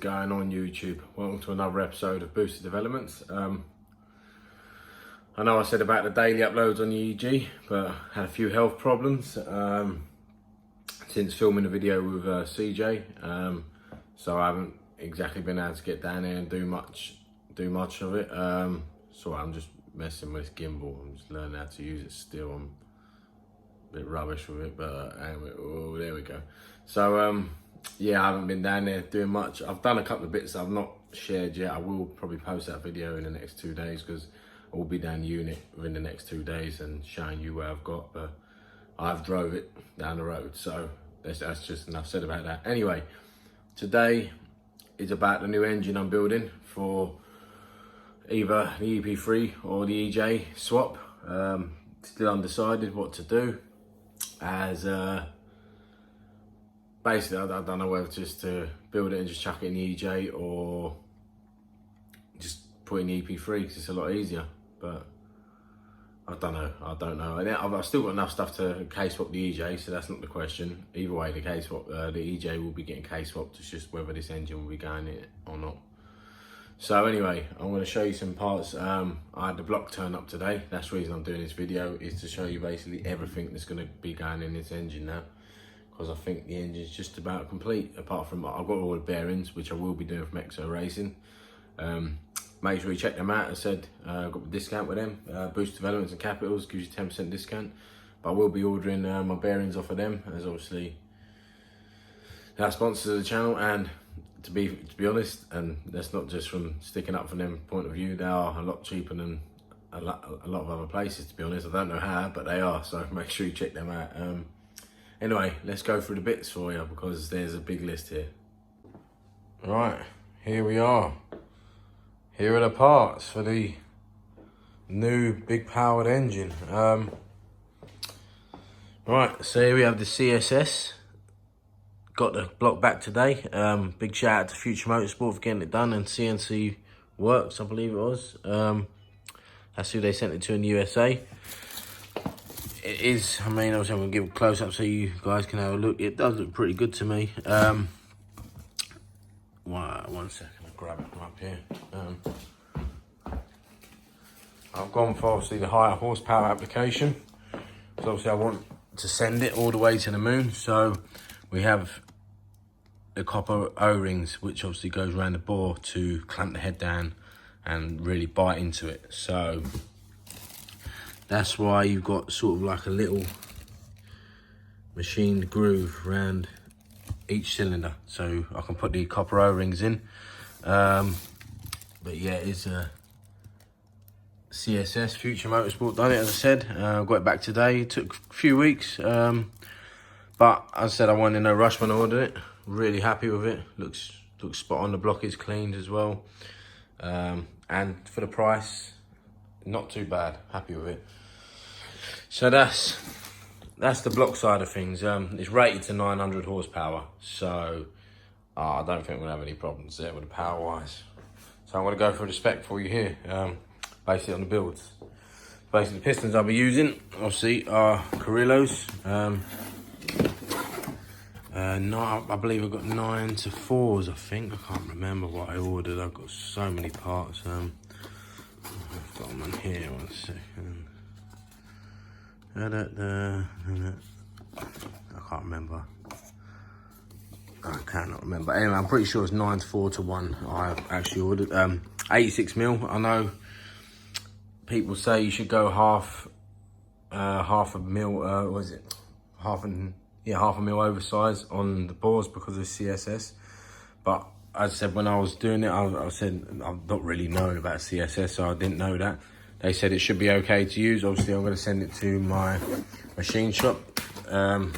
going on YouTube? Welcome to another episode of Boosted Developments. I know I said about the daily uploads on the EG, but had a few health problems since filming the video with CJ, so I haven't exactly been able to get down there and do much of it. So I'm just messing with this gimbal. I'm just learning how to use it still. I'm a bit rubbish with it, but oh, there we go. So yeah, I haven't been down there doing much. I've done a couple of bits that I've not shared yet. I will probably post that video in the next 2 days because I will be down the unit within the next 2 days and showing you where I've got, but I've drove it down the road. So that's just enough said about that. Anyway, today is about the new engine I'm building for either the EP3 or the EJ swap. Still undecided what to do, as basically I don't know whether just to build it and just chuck it in the EJ or just put in the EP3 because it's a lot easier, but I don't know. And I've still got enough stuff to K-swap the EJ, so that's not the question. Either way, the K-swap, the EJ will be getting K-swapped. It's just whether this engine will be going in it or not. So anyway, I'm going to show you some parts. I had the block turn up today. That's the reason I'm doing this video, is to show you basically everything that's going to be going in this engine now, because I think the engine's just about complete, apart from I've got all the bearings, which I will be doing from Exo Racing. Make sure you check them out. I said I've got a discount with them. Boost Developments and Capitals gives you 10% discount, but I will be ordering my bearings off of them, as obviously they're sponsors of the channel. And to be honest, and that's not just from sticking up for them point of view, they are a lot cheaper than a lot of other places, to be honest. I don't know how, but they are, so make sure you check them out. Anyway, let's go through the bits for you, because there's a big list here. Right, here we are. Here are the parts for the new big powered engine. Right, so here we have the CSS. Got the block back today. Big shout out to Future Motorsport for getting it done, and CNC Works, I believe it was. That's who they sent it to in the USA. It is, I mean, obviously I'm going to give a close up so you guys can have a look. It does look pretty good to me. One second, I'll grab it from up here. I've gone for obviously the higher horsepower application, so obviously I want to send it all the way to the moon. So we have the copper O-rings, which obviously goes around the bore to clamp the head down and really bite into it. So that's why you've got sort of like a little machined groove around each cylinder, so I can put the copper O-rings in. But yeah, it's a CSS, Future Motorsport done it, as I said. Got it back today. It took a few weeks, but as I said, I wasn't in no rush when I ordered it. Really happy with it. Looks spot on. The block is cleaned as well, and for the price, not too bad. Happy with it. So that's the block side of things. It's rated to 900 horsepower, so I don't think we'll have any problems there with the power wise. So I'm going to go through the spec for you here, basically on the builds. Basically the pistons I'll be using obviously are Carrillos. No, I believe I've got 9 to 4s, I think. I can't remember what I ordered. I've got so many parts. I've got them on here, 1 second. I can't remember. I cannot remember. Anyway, I'm pretty sure it's 9 to 4 to 1 I actually ordered. 86 mil. I know people say you should go half a mil. Was it half a mil oversize on the bores because of CSS? But as I said, when I was doing it, I said I'm not really knowing about CSS, so I didn't know that. They said it should be okay to use. Obviously, I'm going to send it to my machine shop to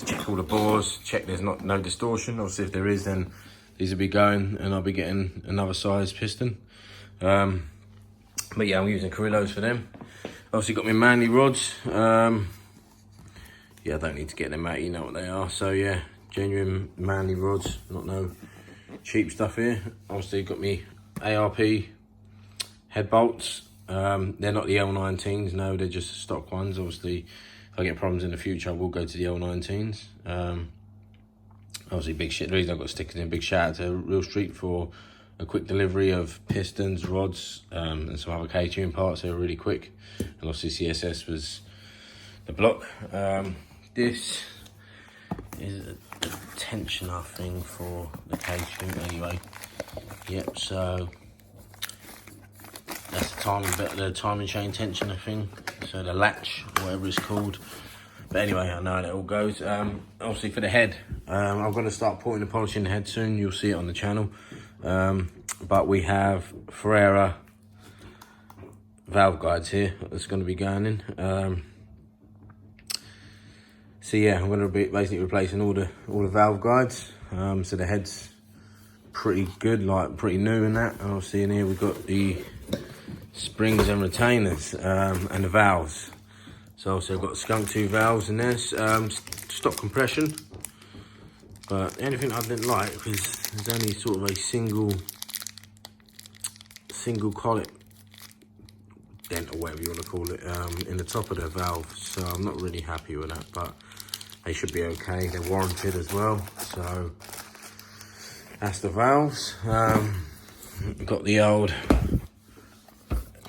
check all the bores, check there's no distortion. Obviously, if there is, then these will be going, and I'll be getting another size piston. But yeah, I'm using Carrillos for them. Obviously, got my Manly rods. Yeah, I don't need to get them out, you know what they are. So yeah, genuine Manly rods, not no cheap stuff here. Obviously, got me ARP head bolts. They're not the L19s, no, they're just stock ones. Obviously, if I get problems in the future, I will go to the L19s. obviously big shit. The reason I've got stickers in, big shout out to Real Street for a quick delivery of pistons, rods, and some other K20 parts. They were really quick. And obviously CSS was the block. This is a tensioner thing for the K20 anyway. Yep, so that's the timing chain tensioner thing. So the latch, whatever it's called. But anyway, I know how it all goes. Obviously for the head, I'm going to start putting the polish in the head soon. You'll see it on the channel. But we have Ferreira valve guides here that's going to be going in. So yeah, I'm going to be basically replacing all the valve guides. So the head's pretty good, like pretty new and that. And obviously in here we've got the springs and retainers and the valves. So also I've got skunk tooth valves in there, stop compression. But the only thing I didn't like was there's only sort of a single collet dent or whatever you want to call it in the top of the valve. So I'm not really happy with that, but they should be okay. They're warranted as well. So that's the valves. We've got the old,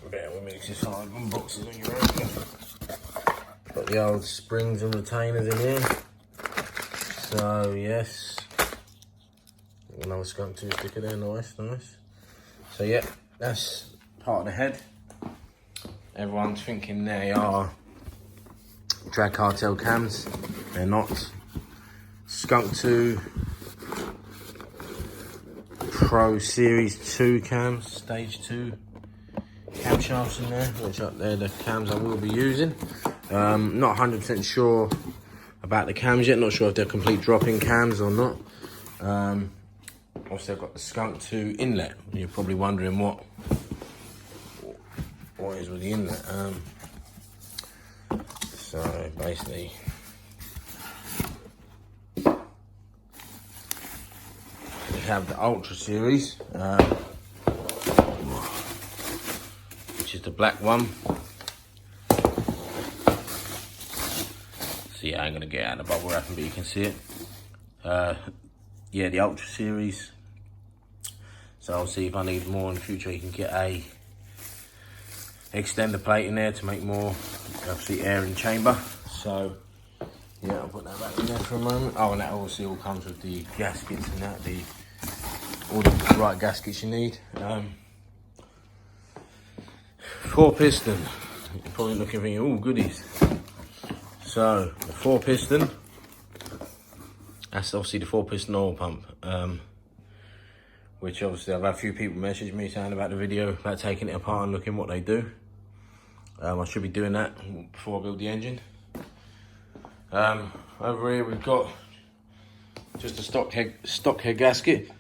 bear with me, it's just hard unboxing on your own. Got the old springs and retainers in here. So yes, another skunk tooth sticker there, nice. So yeah, that's part of the head. Everyone's thinking they are Drag Cartel cams. They're not. Skunk 2 Pro Series 2 cams, stage 2 camshafts in there, which are they're the cams I will be using. Not 100% sure about the cams yet, not sure if they're complete drop-in cams or not. Also I've got the Skunk 2 inlet. You're probably wondering what is with the inlet. So basically we have the Ultra series, which is the black one. So yeah, I ain't gonna get out of the bubble wrapping, but you can see it. Yeah, the Ultra series. So I'll see if I need more in the future. You can get a extender plate in there to make more, obviously, air in chamber. So yeah, I'll put that back in there for a moment. Oh, and that obviously all comes with the gaskets and that, all the right gaskets you need. 4 piston. You're probably looking thinking, oh goodies. So the 4 piston, that's obviously the 4 piston oil pump. Which obviously I've had a few people message me saying about the video about taking it apart and looking what they do. I should be doing that before I build the engine. Over here we've got just a stock head gasket.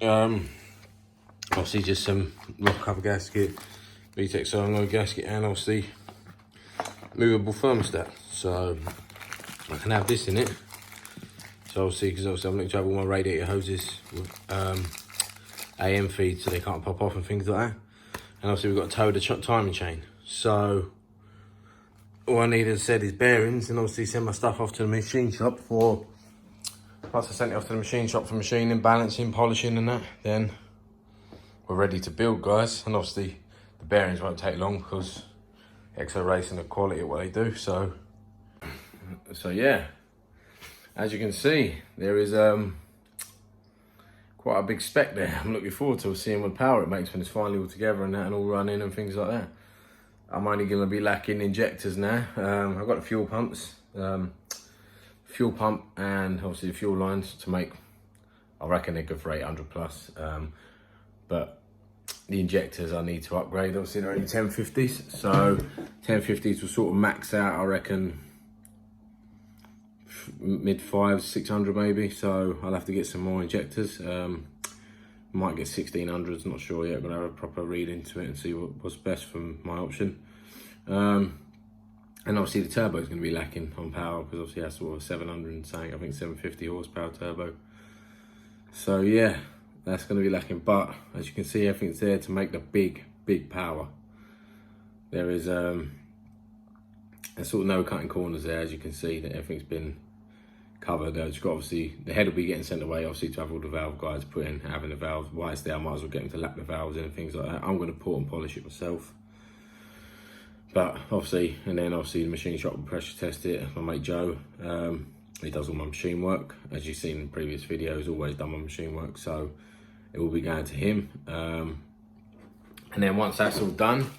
Obviously just some rough cover gasket, VTEC solenoid gasket, and obviously movable thermostat. So I can have this in it. So obviously, because obviously I'm looking to have all my radiator hoses with AM feed so they can't pop off and things like that. And obviously we've got to tow the timing chain. So all I need, as I said, is bearings, and obviously send my stuff off to the machine shop for, once I sent it off to the machine shop for machining, balancing, polishing and that, then we're ready to build, guys. And obviously the bearings won't take long because Exo Racing the quality of what they do. So yeah. As you can see, there is quite a big spec there. I'm looking forward to seeing what power it makes when it's finally all together and that, and all running and things like that. I'm only going to be lacking injectors now. I've got the fuel pumps, and obviously the fuel lines to make, I reckon they're good for 800 plus. But the injectors I need to upgrade. Obviously they're only 1050s, so 1050s will sort of max out, I reckon, mid 500s, 600 maybe. So I'll have to get some more injectors. Might get 1600s, not sure yet, but I'll have a proper read into it and see what's best for my option. And obviously the turbo is going to be lacking on power because obviously that's sort of 700 and something, I think 750 horsepower turbo. So yeah, that's going to be lacking, but as you can see, everything's there to make the big power. There is there's sort of no cutting corners there, as you can see that everything's been covered. Just got, obviously the head will be getting sent away, obviously, to have all the valve guys put in, having the valves. While it's there, I might as well get them to lap the valves in and things like that. I'm going to port and polish it myself. But obviously, and then obviously the machine shop will pressure test it. My mate Joe, he does all my machine work. As you've seen in previous videos, always done my machine work. So it will be going to him. And then once that's all done,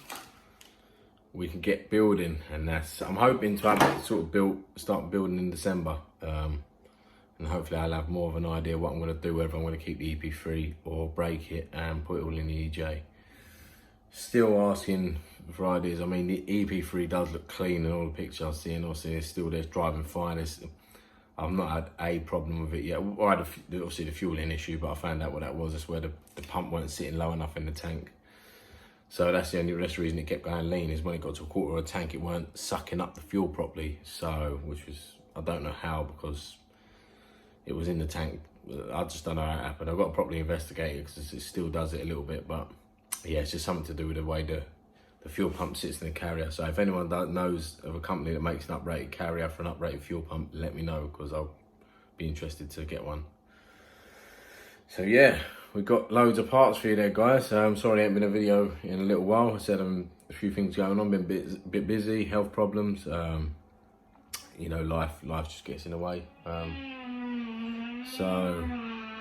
we can get building, and I'm hoping to have it sort of start building in December, and hopefully I'll have more of an idea what I'm going to do, whether I'm going to keep the EP3 or break it and put it all in the EJ. Still asking for ideas. I mean, the EP3 does look clean in all the pictures I've seen. Obviously, it's driving fine. I've not had a problem with it yet. I had obviously the fueling issue, but I found out what that was. That's where the pump weren't sitting low enough in the tank. So that's the reason it kept going lean, is when it got to a quarter of a tank, it weren't sucking up the fuel properly. So, which was, I don't know how, because it was in the tank. I just don't know how it happened. I've got to properly investigate it, because it still does it a little bit. But yeah, it's just something to do with the way the fuel pump sits in the carrier. So if anyone knows of a company that makes an uprated carrier for an uprated fuel pump, let me know, because I'll be interested to get one. So yeah, we've got loads of parts for you there, guys. Sorry there ain't been a video in a little while. I said a few things going on, been a bit busy, health problems. You know, life just gets in the way. So,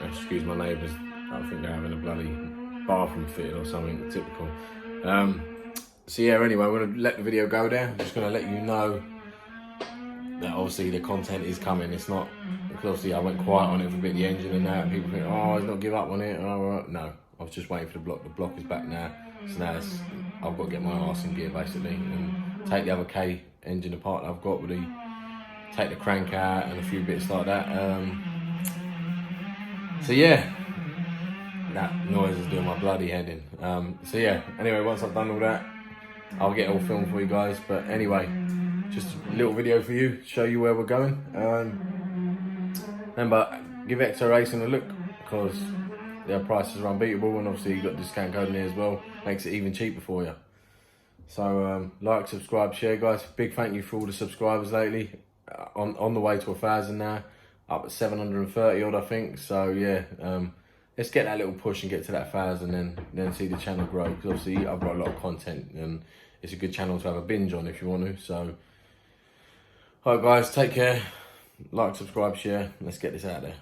excuse my neighbours. I think they're having a bloody bathroom fitted or something, typical. So yeah, anyway, I'm going to let the video go there. I'm just going to let you know that obviously the content is coming. It's not, because obviously I went quiet on it for a bit, the engine and that, and people think, oh, he's not give up on it. Oh, no, I was just waiting for the block. The block is back now. So now I've got to get my arse in gear, basically, and take the other K engine apart that I've got, take the crank out and a few bits like that. So yeah, that noise is doing my bloody head in. So yeah, anyway, once I've done all that, I'll get it all filmed for you guys. But anyway, just a little video for you, show you where we're going. Remember, give Exo Racing a look, because their prices are unbeatable, and obviously you've got discount code in there as well, makes it even cheaper for you. So like, subscribe, share, guys. Big thank you for all the subscribers lately. On the way to 1,000 now, up at 730 odd, I think. So yeah, let's get that little push and get to that 1,000, and then see the channel grow, because obviously I've got a lot of content, and it's a good channel to have a binge on if you want to. So alright guys, take care, like, subscribe, share, let's get this out there.